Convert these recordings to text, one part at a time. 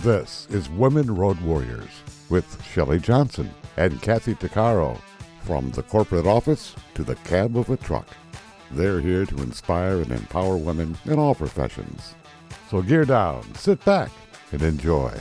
This is Women Road Warriors with Shelley Johnson and Kathy Tuccaro. From the corporate office to the cab of a truck, they're here to inspire and empower women in all professions. So gear down, sit back, and enjoy.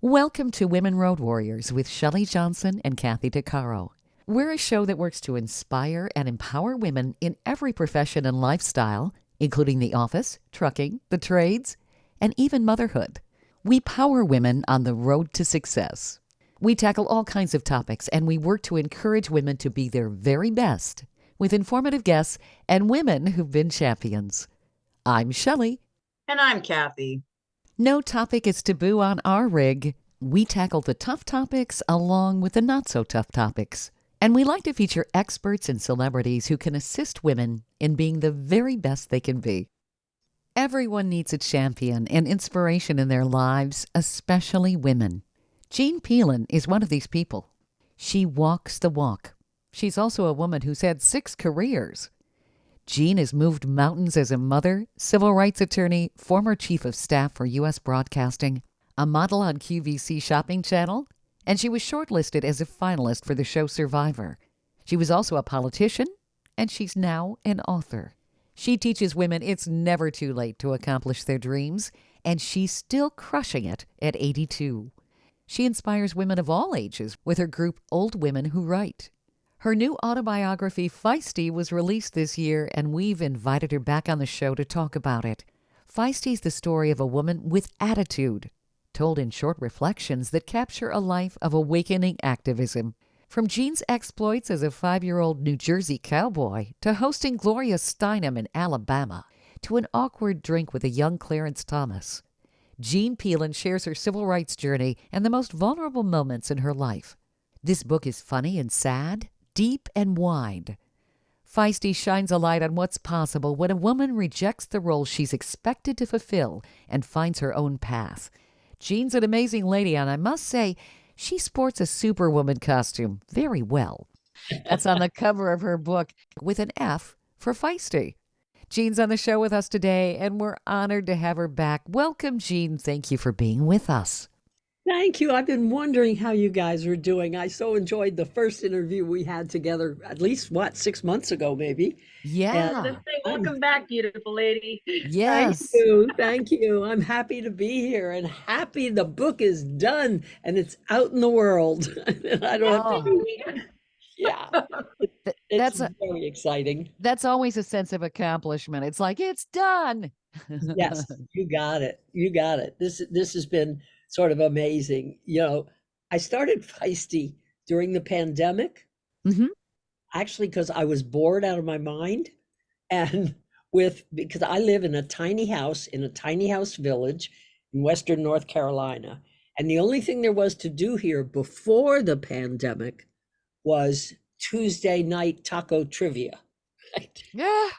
Welcome to Women Road Warriors with Shelley Johnson and Kathy Tuccaro. We're a show that works to inspire and empower women in every profession and lifestyle, including the office, trucking, the trades, and even motherhood. We power women on the road to success. We tackle all kinds of topics, and we work to encourage women to be their very best with informative guests and women who've been champions. I'm Shelley. And I'm Kathy. No topic is taboo on our rig. We tackle the tough topics along with the not-so-tough topics. And we like to feature experts and celebrities who can assist women in being the very best they can be. Everyone needs a champion and inspiration in their lives, especially women. Jean Peelan is one of these people. She walks the walk. She's also a woman who's had 6 careers. Jean has moved mountains as a mother, civil rights attorney, former chief of staff for U.S. Broadcasting, a model on QVC Shopping Channel, and she was shortlisted as a finalist for the show Survivor. She was also a politician, and she's now an author. She teaches women it's never too late to accomplish their dreams, and she's still crushing it at 82. She inspires women of all ages with her group Old Women Who Write. Her new autobiography, Feisty, was released this year, and we've invited her back on the show to talk about it. Feisty's the story of a woman with attitude, told in short reflections that capture a life of awakening activism. From Jean's exploits as a 5-year-old New Jersey cowboy to hosting Gloria Steinem in Alabama to an awkward drink with a young Clarence Thomas, Jean Peelan shares her civil rights journey and the most vulnerable moments in her life. This book is funny and sad, deep and wide. Feisty shines a light on what's possible when a woman rejects the role she's expected to fulfill and finds her own path. Jean's an amazing lady, and I must say, she sports a superwoman costume very well. That's on the cover of her book with an F for Feisty. Jean's on the show with us today, and we're honored to have her back. Welcome, Jean. Thank you for being with us. Thank you. I've been wondering how you guys are doing. I so enjoyed the first interview we had together, at least, 6 months ago, maybe. Yeah. And welcome back, beautiful lady. Yes. Thank you. I'm happy to be here and happy the book is done and it's out in the world. And I don't have to do it. Yeah. It's very exciting. That's always a sense of accomplishment. It's like, it's done. Yes, you got it. You got it. This has been sort of amazing. You know, I started Feisty during the pandemic, actually, because I was bored out of my mind. And because I live in a tiny house village in Western North Carolina. And the only thing there was to do here before the pandemic was Tuesday night taco trivia. Right? Yeah.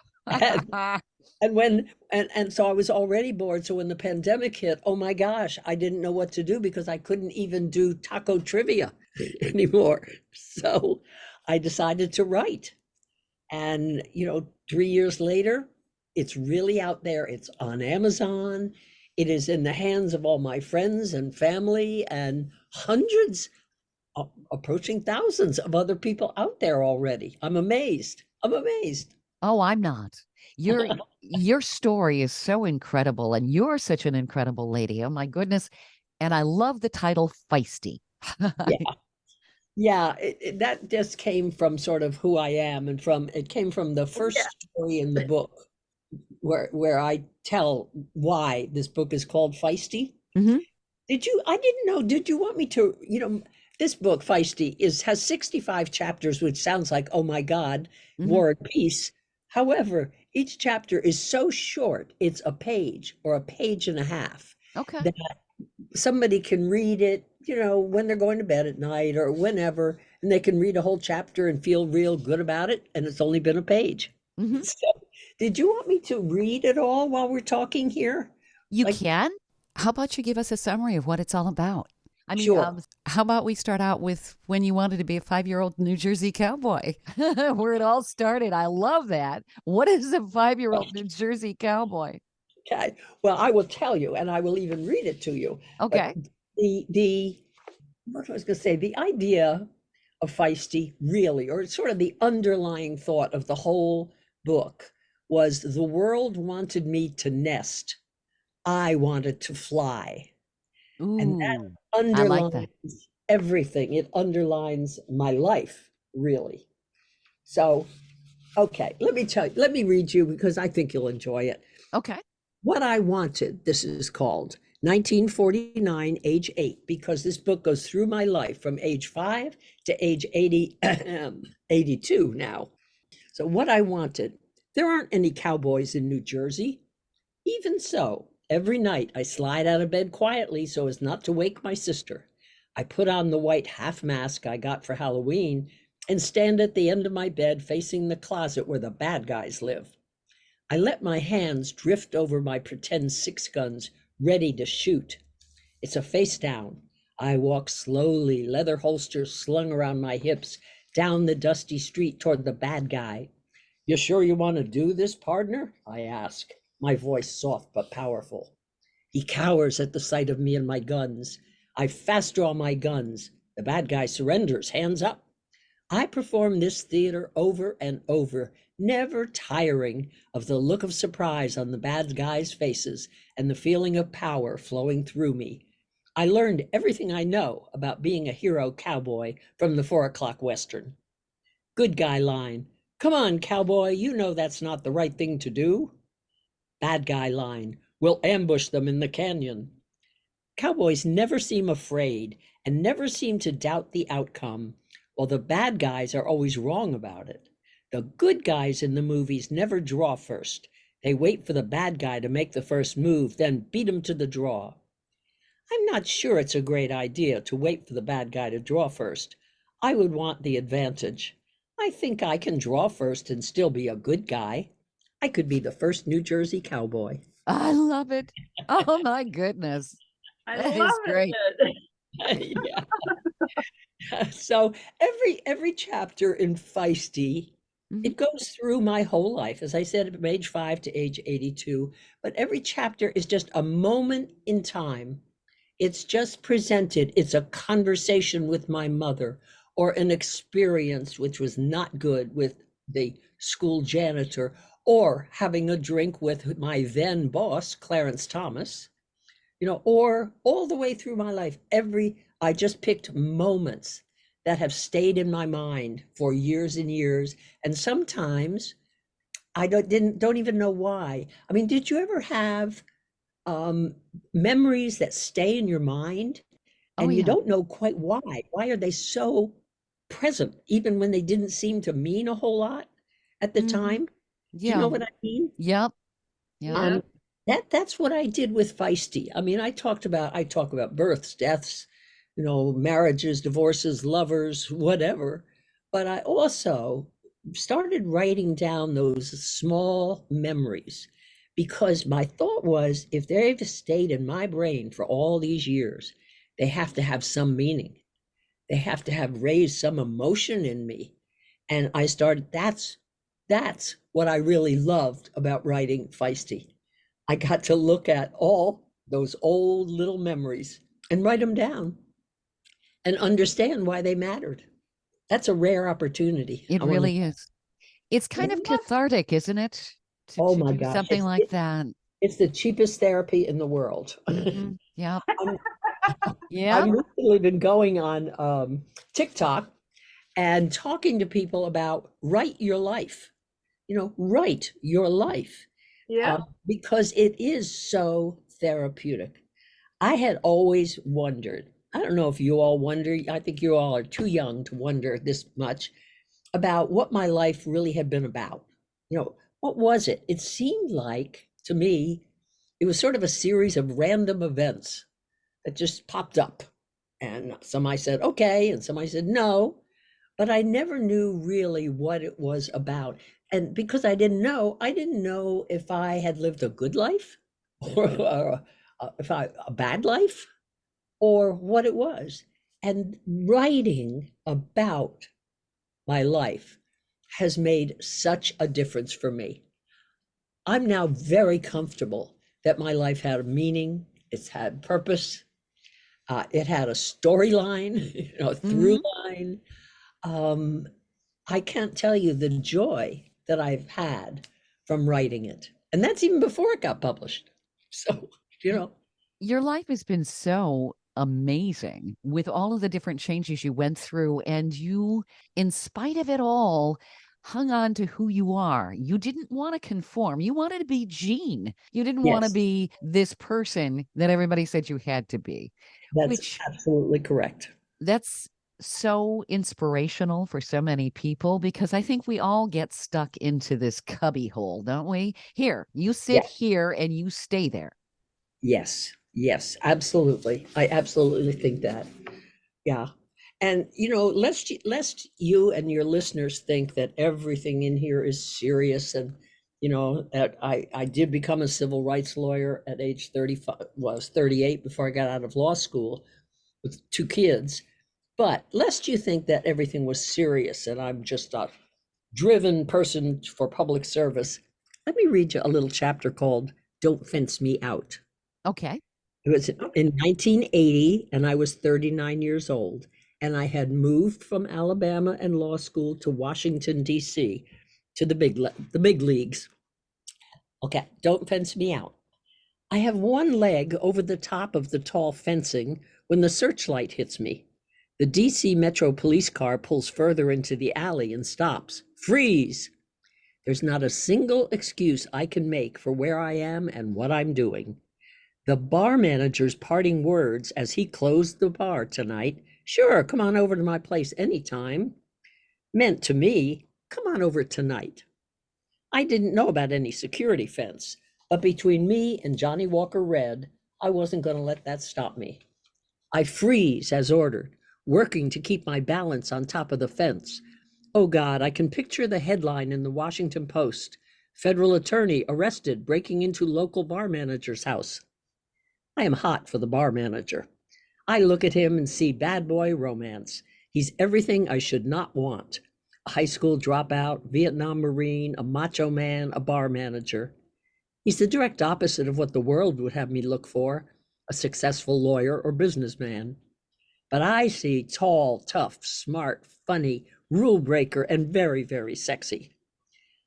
And so I was already bored. So when the pandemic hit, oh my gosh, I didn't know what to do because I couldn't even do taco trivia anymore. So I decided to write. And, 3 years later, it's really out there. It's on Amazon. It is in the hands of all my friends and family and hundreds, approaching thousands of other people out there already. I'm amazed. Oh, I'm not. Your story is so incredible, and you're such an incredible lady. Oh my goodness. And I love the title Feisty. Yeah, that just came from sort of who I am, and it came from the first story in the book where I tell why this book is called Feisty. Mm-hmm. I didn't know, did you want me to, this book, Feisty, has 65 chapters, which sounds like, oh my God, War and Peace. However, each chapter is so short, it's a page or a page and a half. Okay. That somebody can read it, when they're going to bed at night or whenever, and they can read a whole chapter and feel real good about it. And it's only been a page. Mm-hmm. So, did you want me to read it all while we're talking here? You can. How about you give us a summary of what it's all about? I mean, Sure. how about we start out with when you wanted to be a 5-year-old New Jersey cowboy, where it all started. I love that. What is a 5-year-old New Jersey cowboy? Okay. Well, I will tell you, and I will even read it to you. But Okay. the what I was going to say, the idea of Feisty really, or sort of the underlying thought of the whole book was the world wanted me to nest. I wanted to fly. And that Ooh, I like that. underlines everything. It underlines my life, really. So, okay, let me read you because I think you'll enjoy it. Okay. What I Wanted, this is called 1949, age 8, because this book goes through my life from age 5 to age 80, 82 now. So, what I wanted, there aren't any cowboys in New Jersey. Even so, every night I slide out of bed quietly so as not to wake my sister. I put on the white half mask I got for Halloween and stand at the end of my bed facing the closet where the bad guys live. I let my hands drift over my pretend 6 guns, ready to shoot. It's a face down. I walk slowly, leather holsters slung around my hips, down the dusty street toward the bad guy. You sure you want to do this, partner? I ask, my voice soft but powerful. He cowers at the sight of me and my guns. I fast draw my guns. The bad guy surrenders, hands up. I perform this theater over and over, never tiring of the look of surprise on the bad guys' faces and the feeling of power flowing through me. I learned everything I know about being a hero cowboy from the 4 o'clock Western. Good guy line. Come on, cowboy, you know that's not the right thing to do. Bad guy line. We'll ambush them in the canyon. Cowboys never seem afraid and never seem to doubt the outcome, while the bad guys are always wrong about it. The good guys in the movies never draw first. They wait for the bad guy to make the first move, then beat him to the draw. I'm not sure it's a great idea to wait for the bad guy to draw first. I would want the advantage. I think I can draw first and still be a good guy. I could be the first New Jersey cowboy. I love it. Oh my goodness. I That love is great. Yeah. So every chapter in Feisty, Mhm. it goes through my whole life, as I said, from age 5 to age 82. But every chapter is just a moment in time. It's just presented. It's a conversation with my mother or an experience which was not good with the school janitor or having a drink with my then boss, Clarence Thomas, or all the way through my life. I just picked moments that have stayed in my mind for years and years. And sometimes I don't even know why. I mean, did you ever have um, memories that stay in your mind Oh and you yeah. don't know quite why? Why are they so present, even when they didn't seem to mean a whole lot at the Mhm. time? Do you Yeah. know what I mean? Yep. Yep. Yeah. Um, that's what I did with Feisty. I mean, I talk about births, deaths, marriages, divorces, lovers, whatever. But I also started writing down those small memories because my thought was if they've stayed in my brain for all these years, they have to have some meaning. They have to have raised some emotion in me. And I started, that's what I really loved about writing Feisty. I got to look at all those old little memories and write them down and understand why they mattered. That's a rare opportunity. It I want to, really is. It's kind of cathartic, isn't it? To oh to my do gosh, something like that. it's the cheapest therapy in the world. Yep. I'm, Yep. I've recently been going on TikTok and talking to people about write your life, write your life, Yeah. because it is so therapeutic. I had always wondered, I don't know if you all wonder, I think you all are too young to wonder this much about what my life really had been about. What was it? It seemed like to me, it was sort of a series of random events that just popped up. And some I said, okay, and some I said, no, but I never knew really what it was about. And because I didn't know if I had lived a good life or if I a bad life. or what it was. And writing about my life has made such a difference for me. I'm now very comfortable that my life had a meaning, it's had purpose, it had a storyline, a through Mhm. line. Um, I can't tell you the joy that I've had from writing it. And that's even before it got published. So, you Y- know, Your life has been so amazing with all of the different changes you went through, and you, in spite of it all, hung on to who you are. You didn't want to conform. You wanted to be Jean. You didn't want to yes, be this person that everybody said you had to be, that's which absolutely correct. that's so inspirational for so many people because I think we all get stuck into this cubby hole, don't we? Here, you sit Yeah. here and you stay there. Yes. Yes, absolutely. I absolutely think that. Yeah. And lest you and your listeners think that everything in here is serious and that I did become a civil rights lawyer at age 35, was 38 before I got out of law school with two kids. But lest you think that everything was serious and I'm just a driven person for public service, let me read you a little chapter called Don't Fence Me Out. Okay. It was in 1980, and I was 39 years old, and I had moved from Alabama and law school to Washington, D.C., to the big leagues. Okay, don't fence me out. I have one leg over the top of the tall fencing when the searchlight hits me. The DC Metro police car pulls further into the alley and stops. Freeze! There's not a single excuse I can make for where I am and what I'm doing. The bar manager's parting words as he closed the bar tonight, sure, come on over to my place anytime, meant to me, come on over tonight. I didn't know about any security fence, but between me and Johnny Walker Red, I wasn't going to let that stop me. I freeze as ordered, working to keep my balance on top of the fence. Oh God, I can picture the headline in the Washington Post. Federal attorney arrested breaking into local bar manager's house. I am hot for the bar manager. I look at him and see bad boy romance. He's everything I should not want. A high school dropout, Vietnam Marine, a macho man, a bar manager. He's the direct opposite of what the world would have me look for, a successful lawyer or businessman. But I see tall, tough, smart, funny, rule breaker, and very, very sexy.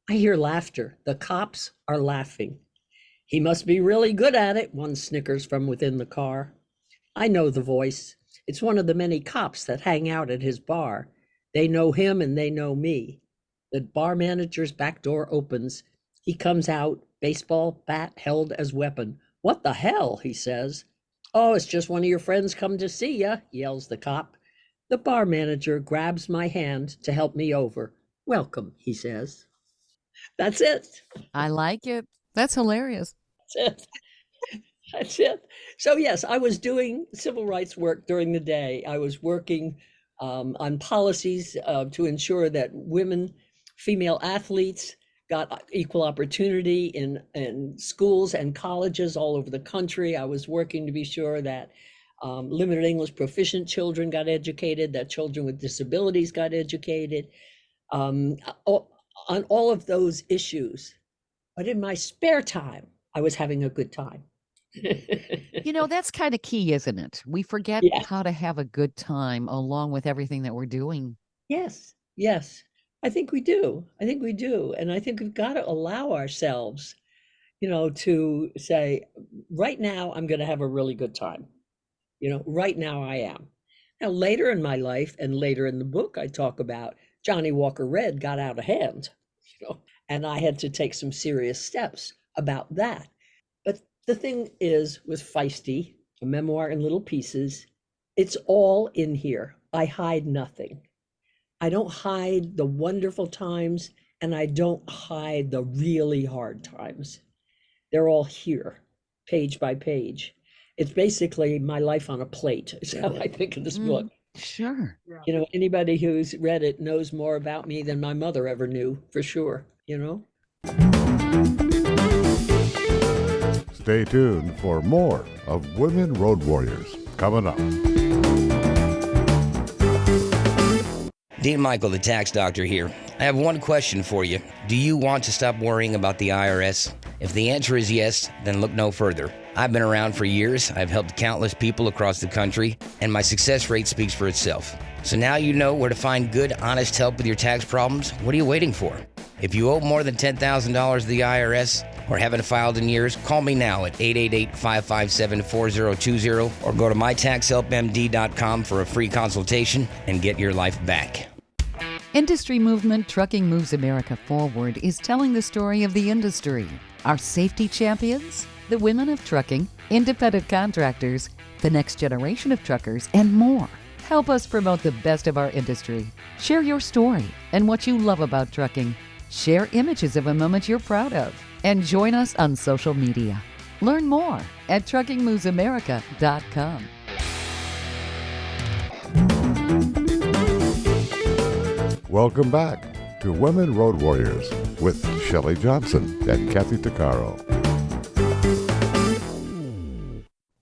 I hear laughter. The cops are laughing. He must be really good at it, one snickers from within the car. I know the voice. It's one of the many cops that hang out at his bar. They know him and they know me. The bar manager's back door opens. He comes out, baseball bat held as weapon. What the hell? He says. Oh, it's just one of your friends come to see ya, yells the cop. The bar manager grabs my hand to help me over. Welcome, he says. That's it. I like it. That's hilarious. That's it. That's it. So yes, I was doing civil rights work during the day. I was working on policies to ensure that women, female athletes got equal opportunity in schools and colleges all over the country. I was working to be sure that limited English proficient children got educated, that children with disabilities got educated, um, on all of those issues. But in my spare time, I was having a good time. That's kind of key, isn't it? We forget Yeah. how to have a good time along with everything that we're doing. Yes. Yes. I think we do. I think we do. And I think we've got to allow ourselves, to say, right now, I'm going to have a really good time. Right now I am. Now, later in my life and later in the book, I talk about Johnny Walker Red got out of hand, and I had to take some serious steps about that. But the thing is with Feisty, a memoir in little pieces, it's all in here. I hide nothing. I don't hide the wonderful times and I don't hide the really hard times. They're all here, page by page. It's basically my life on a plate, is how I think of this book. Sure. Anybody who's read it knows more about me than my mother ever knew, for sure. Stay tuned for more of Women Road Warriors coming up. Dean Michael, the tax doctor here. I have one question for you. Do you want to stop worrying about the IRS? If the answer is yes, then look no further. I've been around for years. I've helped countless people across the country, and my success rate speaks for itself. So now you know where to find good, honest help with your tax problems. What are you waiting for? If you owe more than $10,000 to the IRS or haven't filed in years, call me now at 888-557-4020 or go to mytaxhelpmd.com for a free consultation and get your life back. Industry movement Trucking Moves America Forward is telling the story of the industry. Our safety champions, the women of trucking, independent contractors, the next generation of truckers, and more. Help us promote the best of our industry. Share your story and what you love about trucking. Share images of a moment you're proud of. And join us on social media. Learn more at truckingmovesamerica.com. Welcome back to Women Road Warriors with Shelley Johnson and Kathy Tuccaro.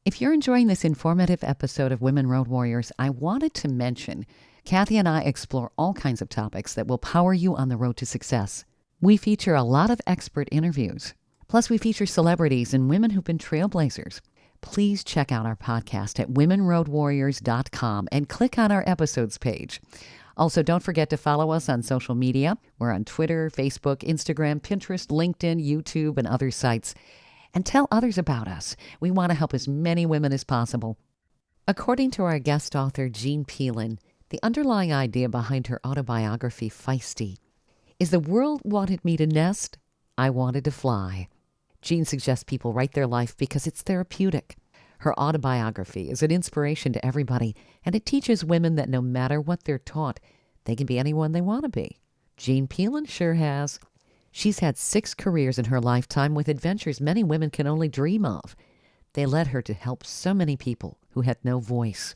If you're enjoying this informative episode of Women Road Warriors, I wanted to mention Kathy and I explore all kinds of topics that will power you on the road to success. We feature a lot of expert interviews. Plus, we feature celebrities and women who've been trailblazers. Please check out our podcast at womenroadwarriors.com and click on our episodes page. Also, don't forget to follow us on social media. We're on Twitter, Facebook, Instagram, Pinterest, LinkedIn, YouTube, and other sites. And tell others about us. We want to help as many women as possible. According to our guest author, Jean Peelin, the underlying idea behind her autobiography, Feisty, is the world wanted me to nest, I wanted to fly. Jean suggests people write their life because it's therapeutic. Her autobiography is an inspiration to everybody, and it teaches women that no matter what they're taught, they can be anyone they want to be. Jean Peelin sure has. She's had 6 careers in her lifetime with adventures many women can only dream of. They led her to help so many people who had no voice.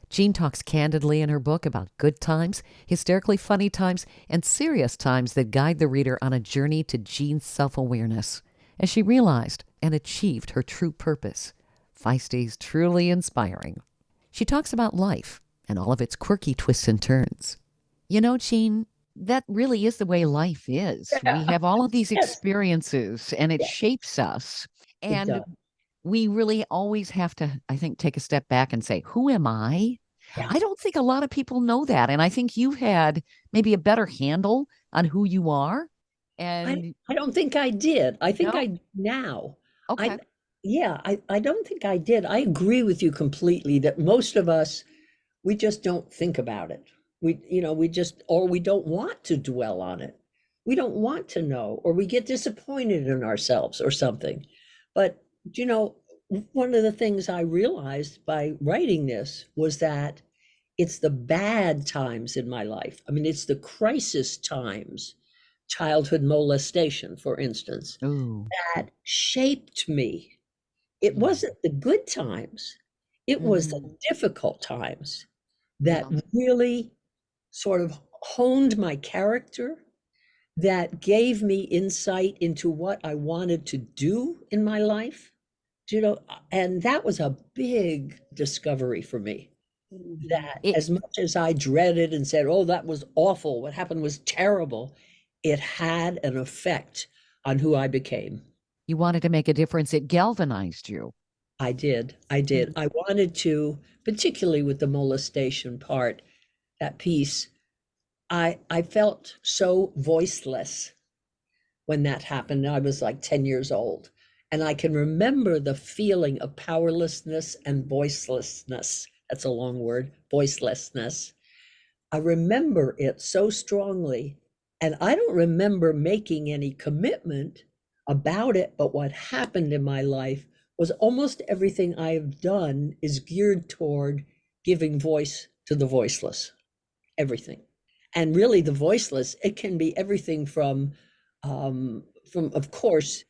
Jean talks candidly in her book about good times, hysterically funny times, and serious times that guide the reader on a journey to Jean's self-awareness as she realized and achieved her true purpose. Feisty's truly inspiring. She talks about life and all of its quirky twists and turns. You know, Jean, that really is the way life is. We have all of these experiences and it shapes us. And we really always have to, I think, take a step back and say, who am I? Yeah. I don't think a lot of people know that. And I think you've had maybe a better handle on who you are. And I don't think I did. I think No? I now. okay. I don't think I did. I agree with you completely that most of us, we just don't think about it. We just, or we don't want to dwell on it. We don't want to know, or we get disappointed in ourselves or something. But, one of the things I realized by writing this was that it's the bad times in my life. I mean, it's the crisis times, childhood molestation, for instance, Ooh. that shaped me. It wasn't the good times. It was the difficult times that really sort of honed my character, that gave me insight into what I wanted to do in my life. And that was a big discovery for me. That as much as I dreaded and said, oh, that was awful, what happened was terrible, it had an effect on who I became. You wanted to make a difference. It galvanized you. I did. I wanted to, particularly with the molestation part, that piece, I felt so voiceless when that happened. I was like 10 years old. And I can remember the feeling of powerlessness and voicelessness. That's a long word, voicelessness. I remember it so strongly. And I don't remember making any commitment about it, but what happened in my life was almost everything I have done is geared toward giving voice to the voiceless, everything. And really the voiceless, it can be everything from of course,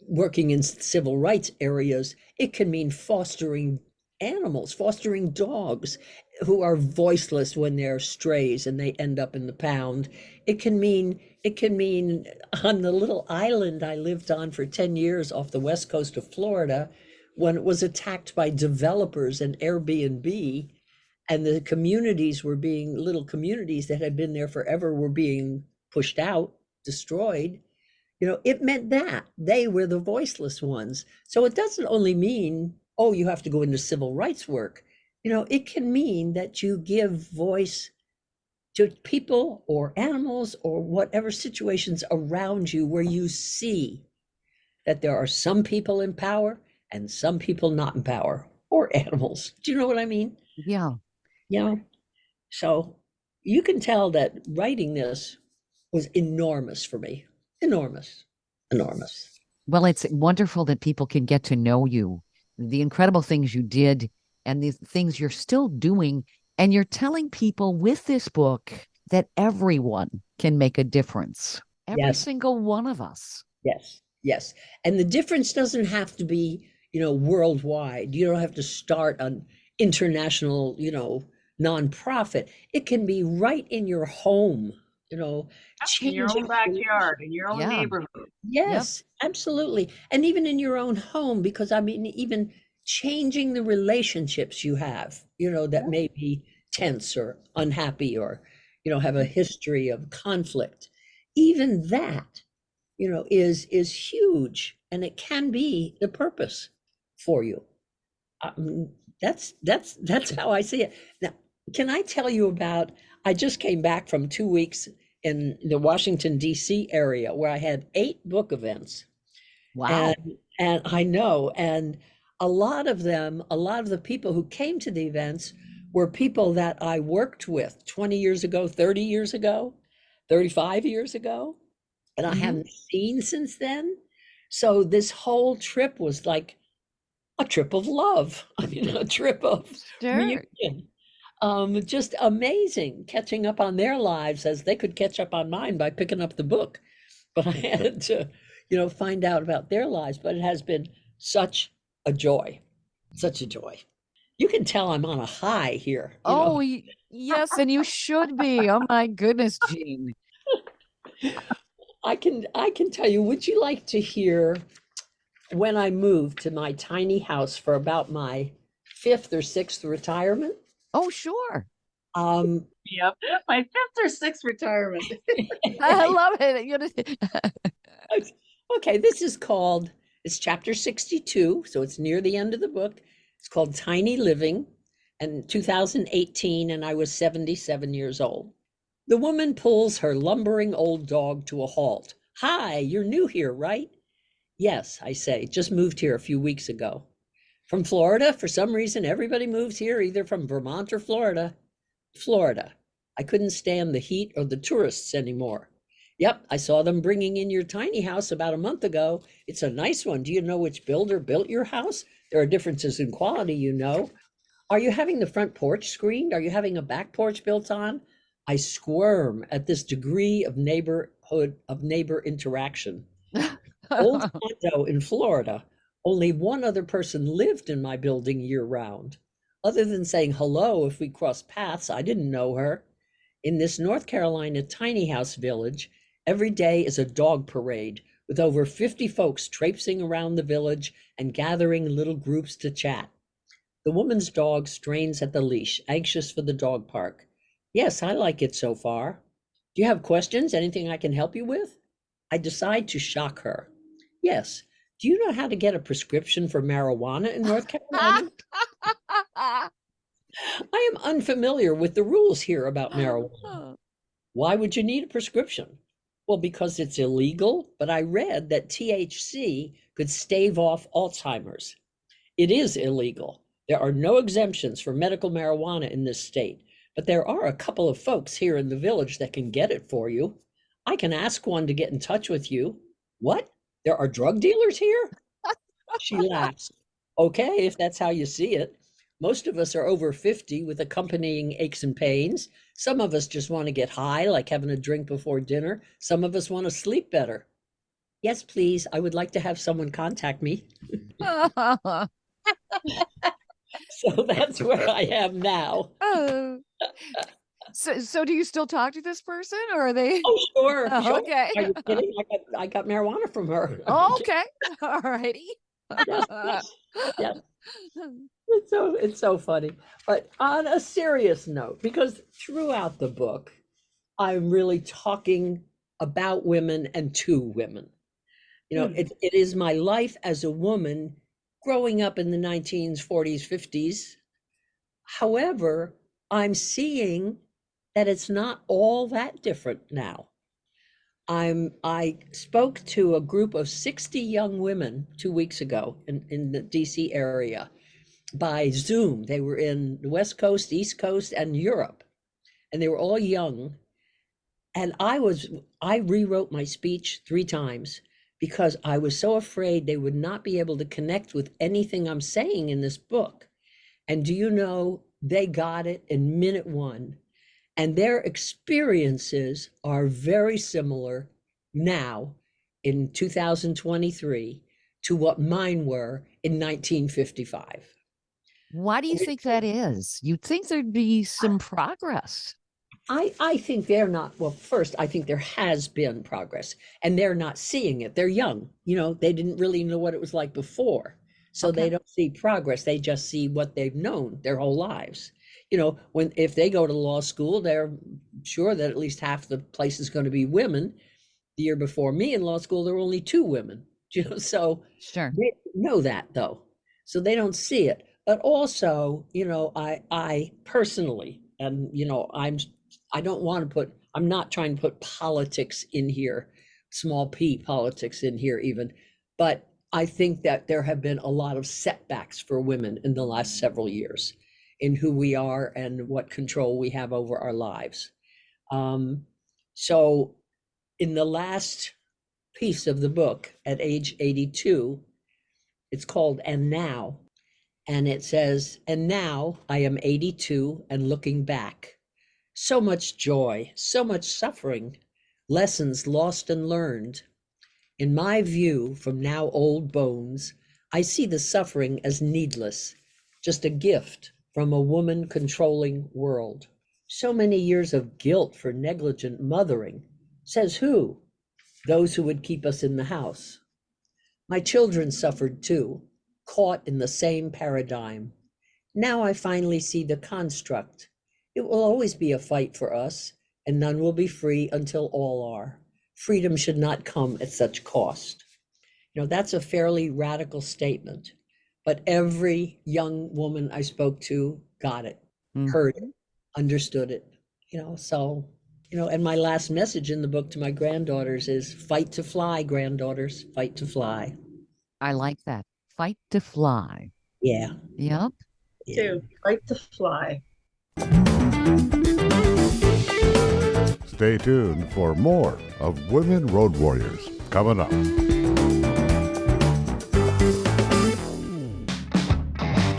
working in civil rights areas. It can mean fostering animals, fostering dogs who are voiceless when they're strays and they end up in the pound. It can mean on the little island I lived on for 10 years off the west coast of Florida, when it was attacked by developers and Airbnb, and the communities were being, little communities that had been there forever were being pushed out, destroyed. It meant that they were the voiceless ones. So it doesn't only mean, oh, you have to go into civil rights work. It can mean that you give voice to people or animals or whatever situations around you where you see that there are some people in power and some people not in power, or animals. Do you know what I mean? Yeah. So you can tell that writing this was enormous for me. Enormous. Well, it's wonderful that people can get to know you, the incredible things you did, and the things you're still doing. And you're telling people with this book that everyone can make a difference. Every Yes. single one of us. Yes. And the difference doesn't have to be, worldwide. You don't have to start an international, nonprofit. It can be right in your home, In your changing. own backyard, in your own Yeah. neighborhood. Yes, absolutely. And even in your own home, because I mean, even changing the relationships you have, that may be tense or unhappy or, have a history of conflict. Even that, is huge, and it can be the purpose for you. That's how I see it. Now, can I tell you about, I just came back from 2 weeks in the Washington, D.C. area where I had 8 book events. Wow. And I know, and a lot of the people who came to the events were people that I worked with 20 years ago, 30 years ago, 35 years ago, and I Mhm. haven't seen since then. So this whole trip was like a trip of love. I mean, a trip of Sure. reunion. Just amazing catching up on their lives as they could catch up on mine by picking up the book. But I had to, find out about their lives. But it has been such a joy, such a joy. You can tell I'm on a high here. Oh, yes, and you should be. Oh my goodness, Jean. I can tell you. Would you like to hear when I moved to my tiny house for about my 5th or 6th retirement? Oh, sure. Um, Yep. My 5th or 6th retirement. I love it. okay, it's chapter 62, so it's near the end of the book. It's called Tiny Living, and 2018, and I was 77 years old. The woman pulls her lumbering old dog to a halt. Hi, you're new here, right? Yes, I say, just moved here a few weeks ago. From Florida? For some reason, everybody moves here either from Vermont or Florida. Florida. I couldn't stand the heat or the tourists anymore. Yep, I saw them bringing in your tiny house about a month ago. It's a nice one. Do you know which builder built your house? There are differences in quality, Are you having the front porch screened? Are you having a back porch built on? I squirm at this degree of neighbor interaction. Old condo in Florida. Only one other person lived in my building year round. Other than saying hello if we crossed paths, I didn't know her. In this North Carolina tiny house village, every day is a dog parade with over 50 folks traipsing around the village and gathering in little groups to chat. The woman's dog strains at the leash, anxious for the dog park. Yes, I like it so far. Do you have questions? Anything I can help you with? I decide to shock her. Yes. Do you know how to get a prescription for marijuana in North Carolina? I am unfamiliar with the rules here about marijuana. Why would you need a prescription? Well, because it's illegal, but I read that THC could stave off Alzheimer's. It is illegal. There are no exemptions for medical marijuana in this state, but there are a couple of folks here in the village that can get it for you. I can ask one to get in touch with you. What? There are drug dealers here? She laughs. Okay, if that's how you see it. Most of us are over 50 with accompanying aches and pains. Some of us just want to get high, like having a drink before dinner. Some of us want to sleep better. Yes, please. I would like to have someone contact me. So that's where I am now. Oh. So do you still talk to this person, or are they? Oh, sure. Oh, Sure. okay. Are you kidding? I got marijuana from her. Oh, okay. All righty. Yes, yes. It's so funny. But on a serious note, because throughout the book, I'm really talking about women and to women. It is my life as a woman growing up in the 1940s, 50s. However, I'm seeing that it's not all that different now. I spoke to a group of 60 young women 2 weeks ago in the DC area by Zoom. They were in the West Coast, East Coast, and Europe, and they were all young. And I rewrote my speech 3 times because I was so afraid they would not be able to connect with anything I'm saying in this book. And do you know, they got it in minute one. And their experiences are very similar now in 2023 to what mine were in 1955. Why do you think that is? You'd think there'd be some progress. I think they're not, well, first, I think there has been progress and they're not seeing it. They're young, they didn't really know what it was like before. So Okay. they don't see progress. They just see what they've known their whole lives. If they go to law school, they're sure that at least half the place is going to be women. The year before me in law school, there were only 2 women, so Sure. they know that though. So they don't see it. But also, I personally, and I don't want to I'm not trying to put politics in here, small p politics in here even, but I think that there have been a lot of setbacks for women in the last several years in who we are and what control we have over our lives. So in the last piece of the book at age 82, it's called And Now. And it says, and now I am 82 and looking back. So much joy, so much suffering, lessons lost and learned. In my view, from now old bones, I see the suffering as needless, just a gift from a woman controlling world. So many years of guilt for negligent mothering. Says who? Those who would keep us in the house. My children suffered too, caught in the same paradigm. Now I finally see the construct. It will always be a fight for us, and none will be free until all are. Freedom should not come at such cost. That's a fairly radical statement, but every young woman I spoke to got it, heard it, understood it, and my last message in the book to my granddaughters is fight to fly, granddaughters, fight to fly. I like that. Fight to fly. Yeah. Yep. Yeah. Too. Fight to fly. Stay tuned for more of Women Road Warriors coming up.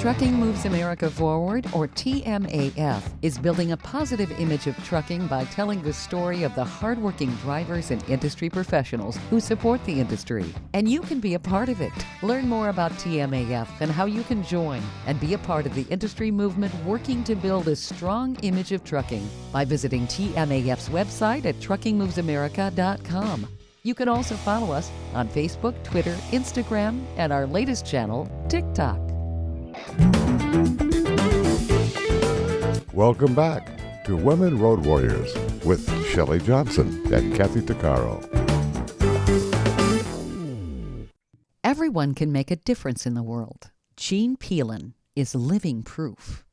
Trucking Moves America Forward, or TMAF, is building a positive image of trucking by telling the story of the hardworking drivers and industry professionals who support the industry. And you can be a part of it. Learn more about TMAF and how you can join and be a part of the industry movement working to build a strong image of trucking by visiting TMAF's website at truckingmovesamerica.com. You can also follow us on Facebook, Twitter, Instagram, and our latest channel, TikTok. Welcome back to Women Road Warriors with Shelley Johnson and Kathy Tuccaro. Everyone can make a difference in the world. Jean Peelan is living proof.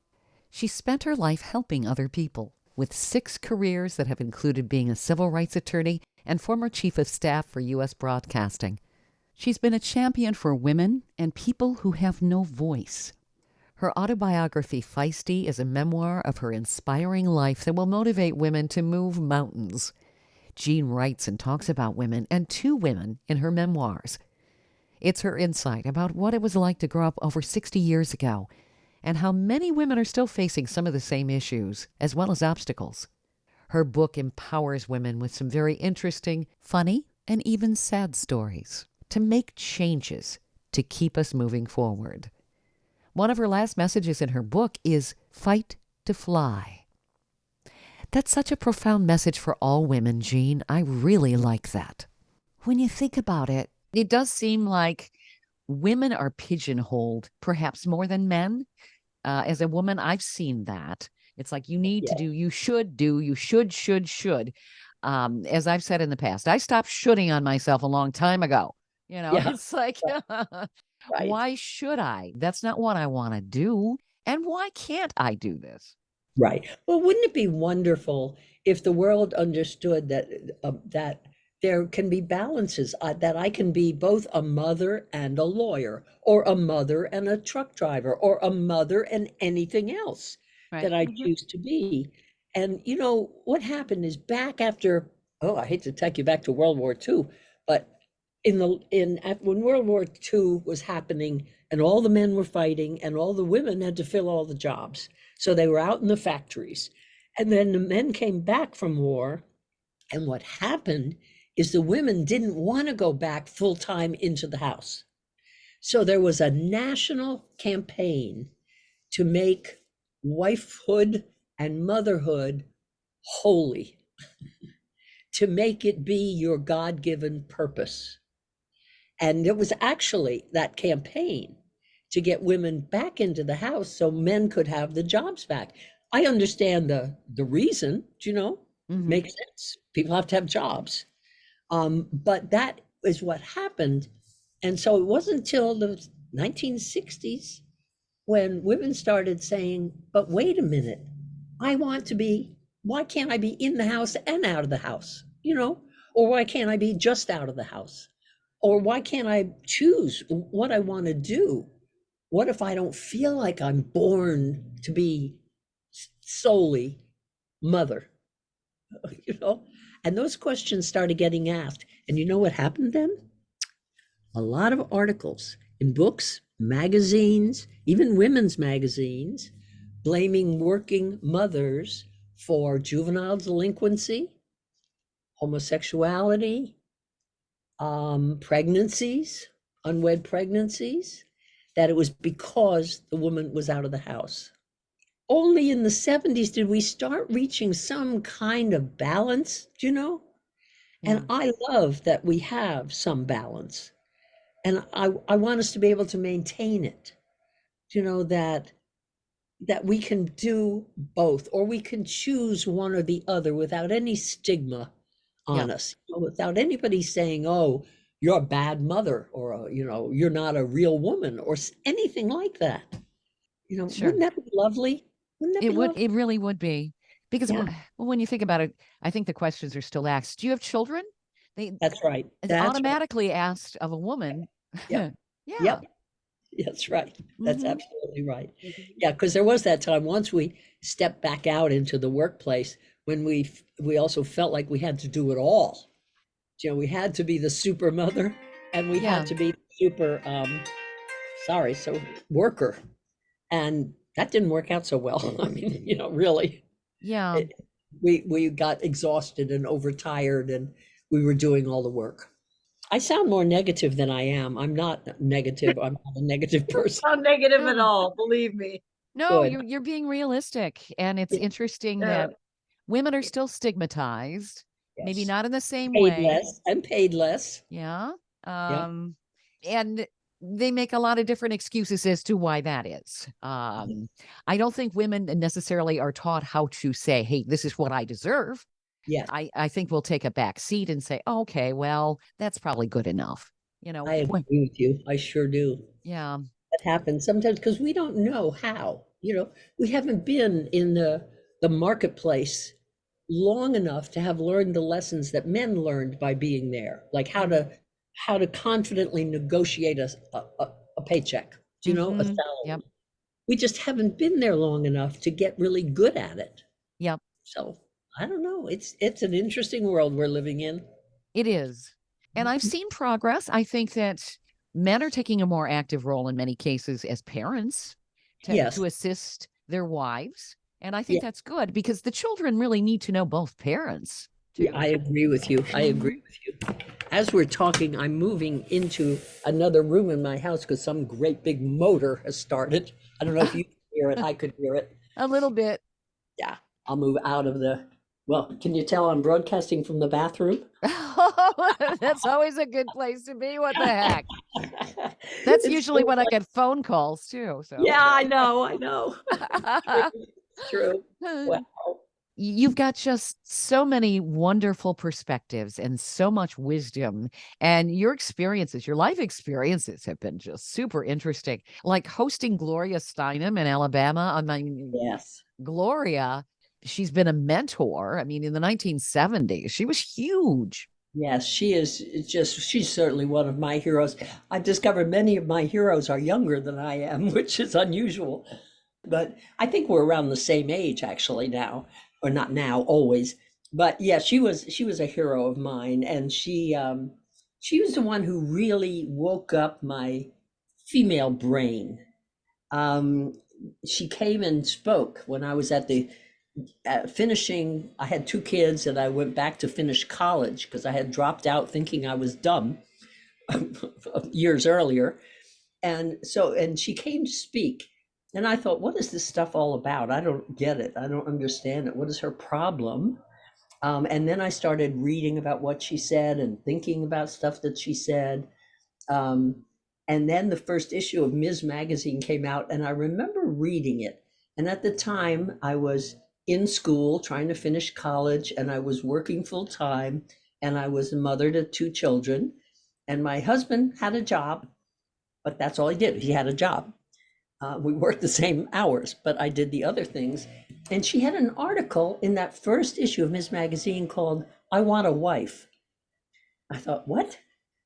She spent her life helping other people, with 6 careers that have included being a civil rights attorney and former chief of staff for U.S. Broadcasting. She's been a champion for women and people who have no voice. Her autobiography, Feisty, is a memoir of her inspiring life that will motivate women to move mountains. Jean writes and talks about women and to women in her memoirs. It's her insight about what it was like to grow up over 60 years ago and how many women are still facing some of the same issues, as well as obstacles. Her book empowers women with some very interesting, funny, and even sad stories to make changes to keep us moving forward. One of her last messages in her book is fight to fly. That's such a profound message for all women, Jean. I really like that. When you think about it, it does seem like women are pigeonholed perhaps more than men. As a woman, I've seen that. It's like you need to do, you should do, you should. As I've said in the past, I stopped shoulding on myself a long time ago. Yeah, It's like, right. why should I? That's not what I want to do. And why can't I do this? Right. Well, wouldn't it be wonderful if the world understood that there can be balances, that I can be both a mother and a lawyer, or a mother and a truck driver, or a mother and anything else Right. that I choose to be. And what happened is back after, oh, I hate to take you back to World War II, but when World War II was happening and all the men were fighting and all the women had to fill all the jobs. So they were out in the factories. And then the men came back from war. And what happened is the women didn't want to go back full time into the house. So there was a national campaign to make wifehood and motherhood holy, to make it be your God given purpose. And it was actually that campaign to get women back into the house so men could have the jobs back. I understand the reason, makes sense. People have to have jobs. But that is what happened. And so it wasn't until the 1960s when women started saying, but wait a minute, why can't I be in the house and out of the house? Or why can't I be just out of the house? Or why can't I choose what I want to do? What if I don't feel like I'm born to be solely mother? And those questions started getting asked. And you know what happened then? A lot of articles in books, magazines, even women's magazines, blaming working mothers for juvenile delinquency, homosexuality, pregnancies, unwed pregnancies, that it was because the woman was out of the house. Only in the 70s did we start reaching some kind of balance, And I love that we have some balance. And I want us to be able to maintain it, that we can do both, or we can choose one or the other without any stigma on us, without anybody saying, oh, you're a bad mother, or, you're not a real woman, or anything like that. Sure. Wouldn't that be lovely? Wouldn't that It be would, lovely? it really would be. Because Yeah, when you think about it, I think the questions are still asked. Do you have children? that's right. It's That's right. automatically asked of a woman. Yep. Yeah. Yep. That's right. That's Hmm. absolutely right. Yeah, because there was that time once we stepped back out into the workplace when we also felt like we had to do it all. We had to be the super mother and we Yeah. had to be the super so worker. And that didn't work out so well. I mean, really. Yeah. It, we got exhausted and overtired and we were doing all the work. I sound more negative than I am. I'm not negative. I'm not a negative person. Not negative at No, all, believe me. no, Good. you're being realistic. And it's interesting that women are still stigmatized, maybe Yes. not in the same Paid way. less. I'm paid less. Yeah. Yeah. And they make a lot of different excuses as to why that is. I don't think women necessarily are taught how to say, hey, this is what I deserve. Yes. I think we'll take a back seat and say, oh, okay, well, that's probably good enough. I agree with you. I sure do. Yeah. That happens sometimes because we don't know how. We haven't been in the marketplace long enough to have learned the lessons that men learned by being there, like how to confidently negotiate a paycheck, a Mm-hmm. salary. Yep. We just haven't been there long enough to get really good at it. Yep. So I don't know. It's an interesting world we're living in. It is. And I've seen progress. I think that men are taking a more active role in many cases as parents Yes. to assist their wives. And I think Yeah. that's good because the children really need to know both parents Yeah, too. I agree with you. I agree with you. As we're talking, I'm moving into another room in my house because some great big motor has started. I don't know if you can hear it. I could hear it. A little bit. Yeah, I'll move out of the Well, can you tell I'm broadcasting from the bathroom? That's always a good place to be. What the heck? That's It's usually true. when I get phone calls too. So Yeah, I know. It's true. Well, you've got just so many wonderful perspectives and so much wisdom, and your experiences, your life experiences have been just super interesting. Like hosting Gloria Steinem in Alabama. I mean, yes. Gloria, she's been a mentor. I mean, in the 1970s, she was huge. Yes, she is she's certainly one of my heroes. I discovered many of my heroes are younger than I am, which is unusual. But I think we're around the same age actually now, or not now, always. But yeah, she was a hero of mine, and she was the one who really woke up my female brain. Um, she came and spoke when I was at the finishing. I had two kids, and I went back to finish college because I had dropped out thinking I was dumb years earlier. And she came to speak, and I thought, what is this stuff all about? I don't get it. I don't understand it. What is her problem? And then I started reading about what she said and thinking about stuff that she said. Um, and then the first issue of Ms. Magazine came out, and I remember reading it. And at the time, I was in school trying to finish college, and I was working full time, and I was a mother to two children. And my husband had a job, but that's all he did. He had a job. We worked the same hours, but I did the other things. And she had an article in that first issue of Ms. Magazine called I Want a Wife. I thought, what?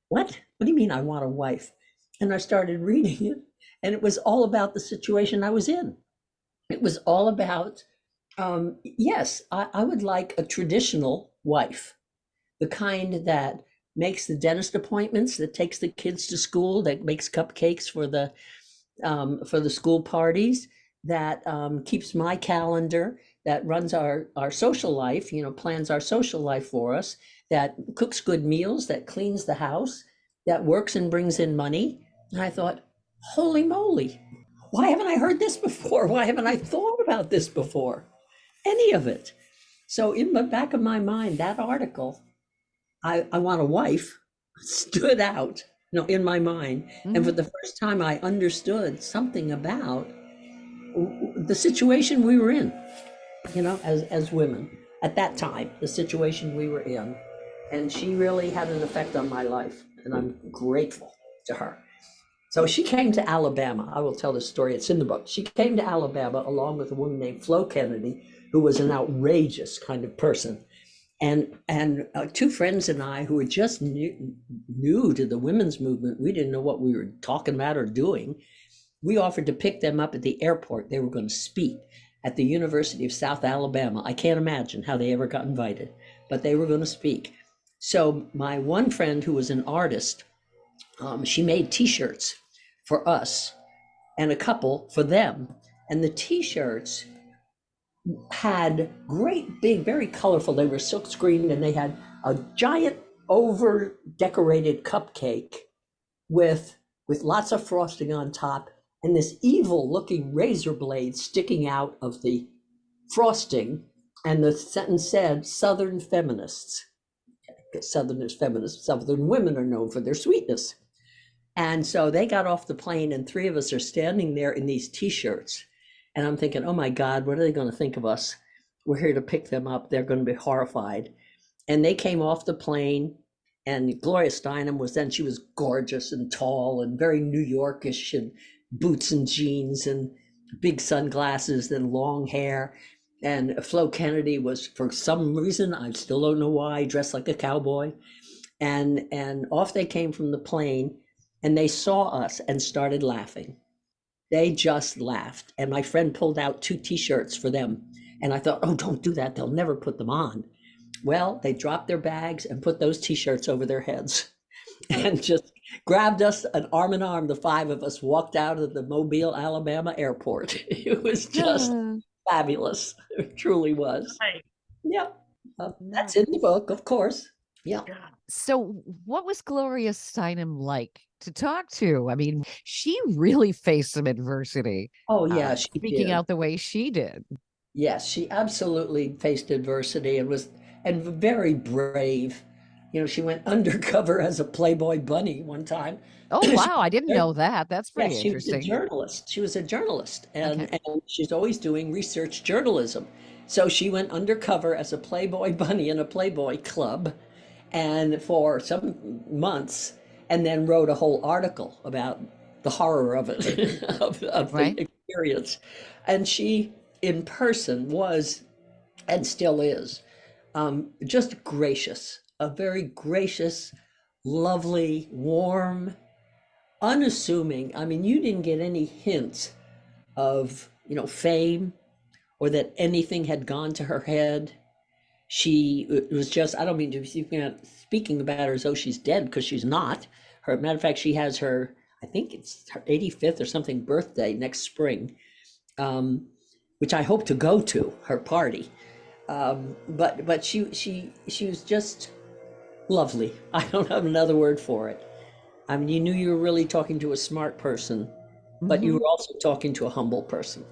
What? What do you mean I want a wife? And I started reading it, and it was all about the situation I was in. It was all about, yes, I would like a traditional wife, the kind that makes the dentist appointments, that takes the kids to school, that makes cupcakes for the school parties, that keeps my calendar, that runs our social life, plans our social life for us, that cooks good meals, that cleans the house, that works and brings in money. And I thought, holy moly, why haven't I heard this before? Why haven't I thought about this before? Any of it. So in the back of my mind, that article, I Want a Wife, stood out, in my mind. And for Mhm. the first time, I understood something about the situation we were in, as women at that time, the situation we were in. And she really had an effect on my life, and I'm grateful to her. So she came to Alabama. I will tell this story. It's in the book. She came to Alabama along with a woman named Flo Kennedy, who was an outrageous kind of person. And two friends and I, who were just new to the women's movement, we didn't know what we were talking about or doing. We offered to pick them up at the airport. They were going to speak at the University of South Alabama. I can't imagine how they ever got invited, but they were going to speak. So my one friend, who was an artist, she made T-shirts for us and a couple for them. And the T-shirts had great big, very colorful, they were silk screened, and they had a giant over decorated cupcake with lots of frosting on top, and this evil looking razor blade sticking out of the frosting. And the sentence said, Southern feminists. Southerners feminists, Southern women are known for their sweetness. And so they got off the plane, and three of us are standing there in these T-shirts. And I'm thinking, oh my God, what are they going to think of us? We're here to pick them up. They're going to be horrified. And they came off the plane, and Gloria Steinem was then, she was gorgeous and tall and very New Yorkish, and boots and jeans and big sunglasses and long hair. And Flo Kennedy was, for some reason, I still don't know why, dressed like a cowboy. And off they came from the plane, and they saw us and started laughing. They just laughed. And my friend pulled out two T-shirts for them. And I thought, oh, don't do that. They'll never put them on. Well, they dropped their bags and put those T-shirts over their heads and just grabbed us an arm in arm. The five of us walked out of the Mobile, Alabama airport. It was just fabulous. It truly was. Right. Yeah. That's in the book, of course. Yeah. So, what was Gloria Steinem like to talk to? I mean, she really faced some adversity, Oh, yeah, she speaking did. out the way she did. Yes, she absolutely faced adversity and was and very brave. You know, she went undercover as a Playboy bunny one time. Oh, She wow. I didn't know that. That's pretty Yes, she was a interesting. journalist. She was a journalist, Okay. and she's always doing research journalism. So she went undercover as a Playboy bunny in a Playboy club, and for some months, and then wrote a whole article about the horror of it, of the Right. experience. And she, in person, was and still is just gracious, a very gracious, lovely, warm, unassuming. I mean, you didn't get any hints of, fame or that anything had gone to her head. She it was just, I don't mean to be speaking about her as though she's dead, because she's not. Her matter of fact, she has her, I think it's her 85th or something birthday next spring, um, which I hope to go to her party. But she was just lovely. I don't have another word for it. I mean, you knew you were really talking to a smart person, but you Hmm. were also talking to a humble person.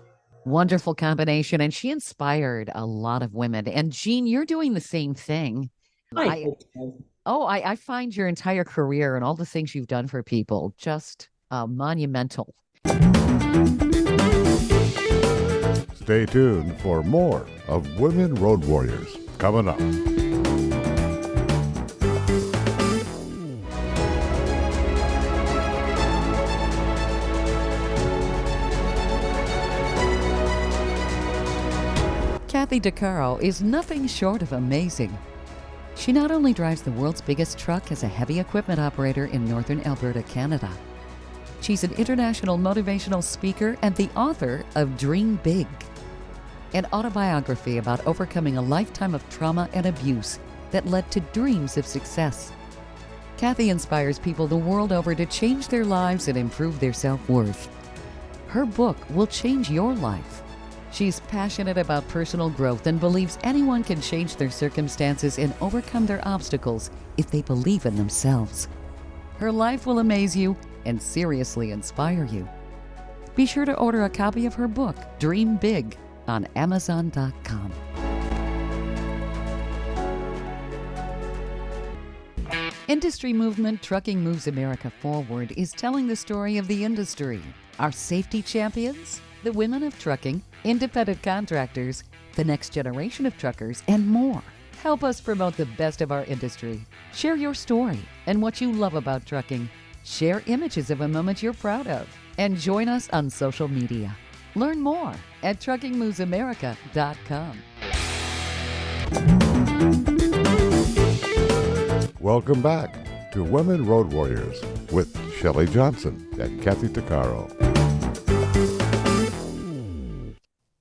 Wonderful combination. And she inspired a lot of women. And Jean, you're doing the same thing. I I hope so. I find your entire career and all the things you've done for people just monumental. Stay tuned for more of Women Road Warriors coming up. Kathy DeCaro is nothing short of amazing. She not only drives the world's biggest truck as a heavy equipment operator in northern Alberta, Canada, she's an international motivational speaker and the author of Dream Big, an autobiography about overcoming a lifetime of trauma and abuse that led to dreams of success. Kathy inspires people the world over to change their lives and improve their self-worth. Her book will change your life. She's passionate about personal growth and believes anyone can change their circumstances and overcome their obstacles if they believe in themselves. Her life will amaze you and seriously inspire you. Be sure to order a copy of her book, Dream Big, on Amazon.com. Industry movement Trucking Moves America Forward is telling the story of the industry, our safety champions, the women of trucking, independent contractors, the next generation of truckers, and more. Help us promote the best of our industry. Share your story and what you love about trucking. Share images of a moment you're proud of. And join us on social media. Learn more at truckingmovesamerica.com. Welcome back to Women Road Warriors with Shelley Johnson and Kathy Tuccaro.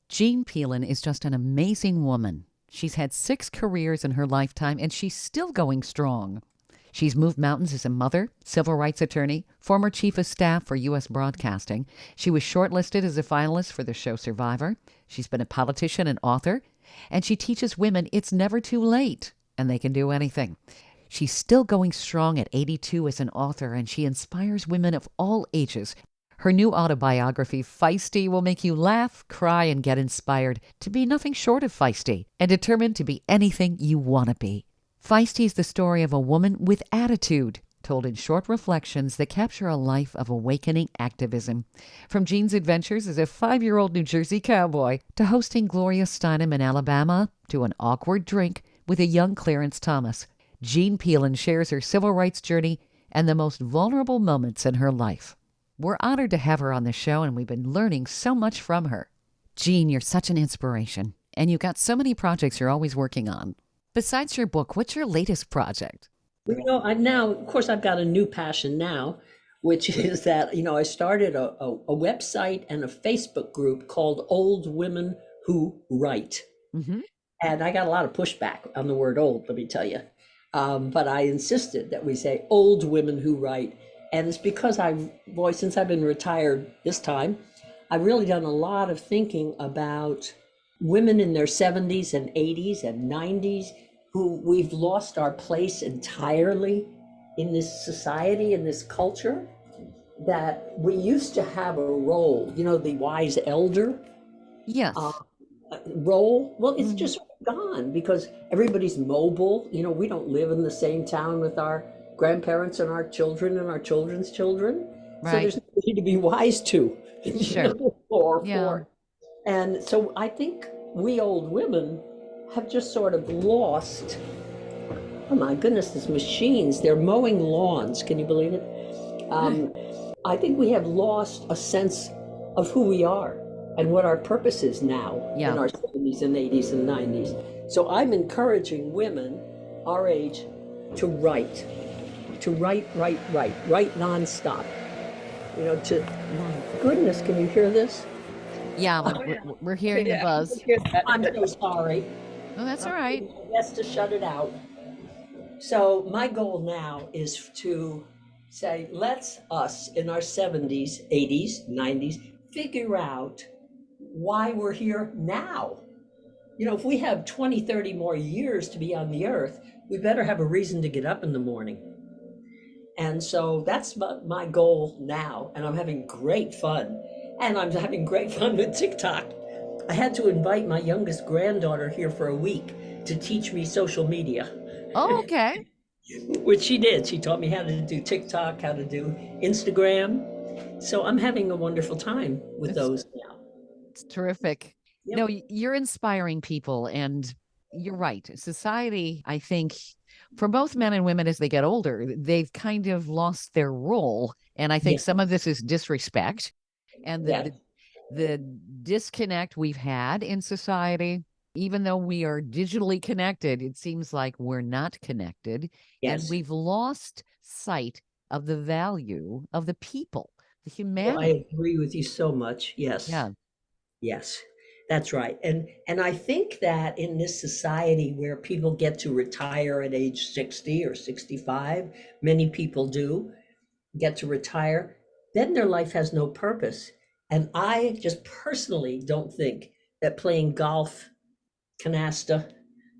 Jean Peelan is just an amazing woman. She's had 6 careers in her lifetime, and she's still going strong. She's moved mountains as a mother, civil rights attorney, former chief of staff for U.S. Broadcasting. She was shortlisted as a finalist for the show Survivor. She's been a politician and author, and she teaches women it's never too late, and they can do anything. She's still going strong at 82 as an author, and she inspires women of all ages. Her new autobiography, Feisty, will make you laugh, cry, and get inspired to be nothing short of feisty and determined to be anything you want to be. Feisty is the story of a woman with attitude, told in short reflections that capture a life of awakening activism. From Jean's adventures as a 5-year-old New Jersey cowboy to hosting Gloria Steinem in Alabama to an awkward drink with a young Clarence Thomas, Jean Peelan shares her civil rights journey and the most vulnerable moments in her life. We're honored to have her on the show, and we've been learning so much from her. Jean, you're such an inspiration, and you've got so many projects you're always working on. Besides your book, what's your latest project? I now, of course, I've got a new passion now, which is that, I started a website and a Facebook group called Old Women Who Write. Mm-hmm. And I got a lot of pushback on the word old, let me tell you. But I insisted that we say old women who write. And it's because since I've been retired this time, I've really done a lot of thinking about women in their 70s and 80s and 90s who we've lost our place entirely in this society, in this culture, that we used to have a role, the wise elder. Yes. role, well, it's just gone because everybody's mobile. We don't live in the same town with our grandparents and our children and our children's children. So Right. there's nobody to be wise to, Sure. or Yeah. for. And so I think we old women have just sort of lost, oh my goodness, these machines, they're mowing lawns. Can you believe it? Um, I think we have lost a sense of who we are and what our purpose is now Yeah. in our 70s and 80s and 90s. So I'm encouraging women our age to write, write nonstop. Goodness, can you hear this? Yeah, we're hearing the buzz. I'm so sorry. Oh, that's all right. Yes, to shut it out. So my goal now is to say, let's us in our 70s, 80s, 90s figure out why we're here now. If we have 20, 30 more years to be on the earth, we better have a reason to get up in the morning. And so that's my goal now. And I'm having great fun. And I'm having great fun with TikTok. I had to invite my youngest granddaughter here for a week to teach me social media. Oh, okay. Which she did. She taught me how to do TikTok, how to do Instagram. So I'm having a wonderful time with those now. It's terrific. Yep. No, you're inspiring people, and you're right. Society, I think, for both men and women as they get older, they've kind of lost their role. And I think some of this is disrespect and the disconnect we've had in society. Even though we are digitally connected, it seems like we're not connected. Yes. And we've lost sight of the value of the people, the Well, humanity. I agree with you so much. Yes. Yeah. Yes, that's right. And I think that in this society where people get to retire at age 60 or 65, many people do get to retire, then their life has no purpose. And I just personally don't think that playing golf, canasta,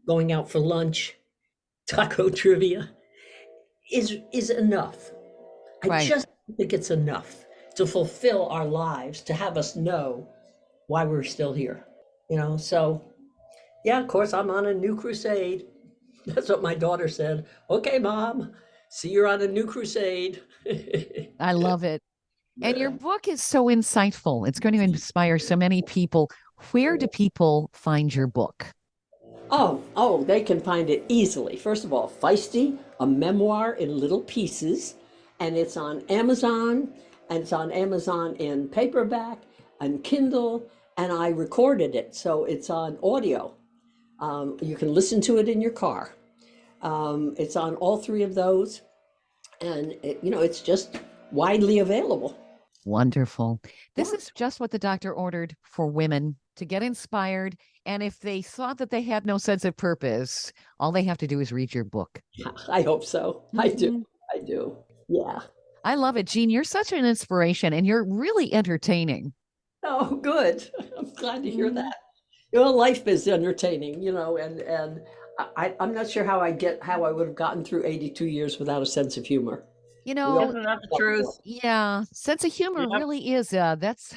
going out for lunch, taco trivia is enough. I Right. just don't think it's enough to fulfill our lives, to have us know why we're still here. So yeah, of course, I'm on a new crusade. That's what my daughter said. Okay, mom, see you're on a new crusade. I love it. And your book is so insightful. It's going to inspire so many people. Where do people find your book? Oh, they can find it easily. First of all, Feisty, a memoir in little pieces, and it's on Amazon, and it's on Amazon in paperback and Kindle, and I recorded it, so it's on audio. You can listen to it in your car. It's on all three of those, and it's just widely available. Wonderful. This is just what the doctor ordered for women to get inspired. And if they thought that they had no sense of purpose, all they have to do is read your book. I hope so. I do. I do. Yeah. I love it, Jean. You're such an inspiration, and you're really entertaining. Oh, good. I'm glad to hear that. Life is entertaining, and I'm not sure how I would have gotten through 82 years without a sense of humor. Isn't that the truth? Yeah, sense of humor Yep. really is. That's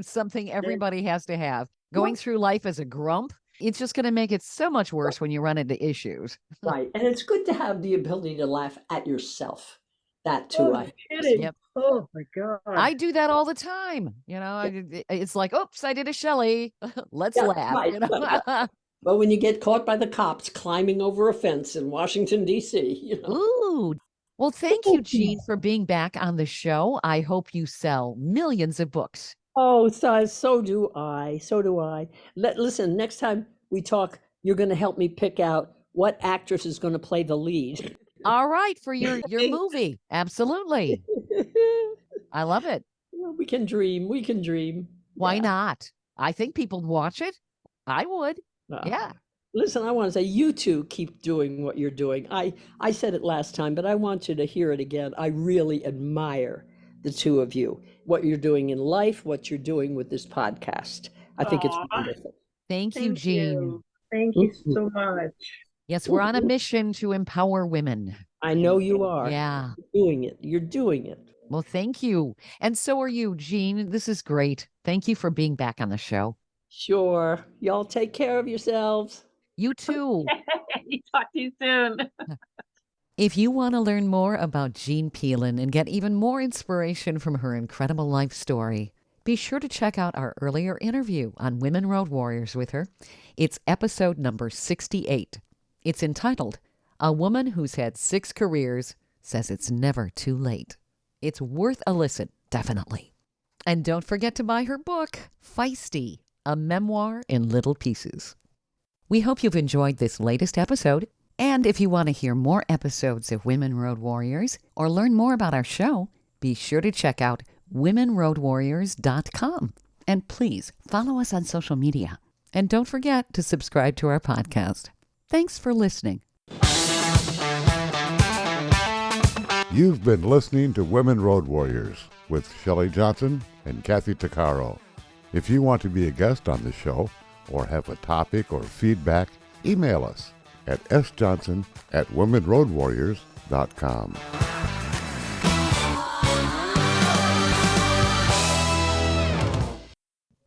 something everybody has to have. Going through life as a grump, it's just going to make it so much worse when you run into issues. Right. And it's good to have the ability to laugh at yourself. That too. Yep. Oh my God. I do that all the time. It's like, oops, I did a Shelley. Let's Yeah, laugh. right. But when you get caught by the cops climbing over a fence in Washington, D.C., Ooh. Well, thank you, Jean, for being back on the show. I hope you sell millions of books. Oh, so do I. So do I. Listen, next time we talk, you're going to help me pick out what actress is going to play the lead. All right, for your movie. Absolutely. I love it. Well, we can dream. We can dream. Why Yeah. not? I think people would watch it. I would. Yeah. Listen, I want to say you two keep doing what you're doing. I said it last time, but I want you to hear it again. I really admire the two of you, what you're doing in life, what you're doing with this podcast. I think it's wonderful. Thank you, Jean. Thank you so much. Yes, we're on a mission to empower women. I know you are. Yeah. You're doing it. You're doing it. Well, thank you. And so are you, Jean. This is great. Thank you for being back on the show. Sure. Y'all take care of yourselves. You too. Talk to you soon. If you want to learn more about Jean Peelin and get even more inspiration from her incredible life story, be sure to check out our earlier interview on Women Road Warriors with her. It's episode number 68. It's entitled, A Woman Who's Had 6 Careers Says It's Never Too Late. It's worth a listen, definitely. And don't forget to buy her book, Feisty, a memoir in little pieces. We hope you've enjoyed this latest episode. And if you want to hear more episodes of Women Road Warriors or learn more about our show, be sure to check out womenroadwarriors.com. And please follow us on social media. And don't forget to subscribe to our podcast. Thanks for listening. You've been listening to Women Road Warriors with Shelley Johnson and Kathy Tuccaro. If you want to be a guest on the show or have a topic or feedback, email us at sjohnson@womenroadwarriors.com.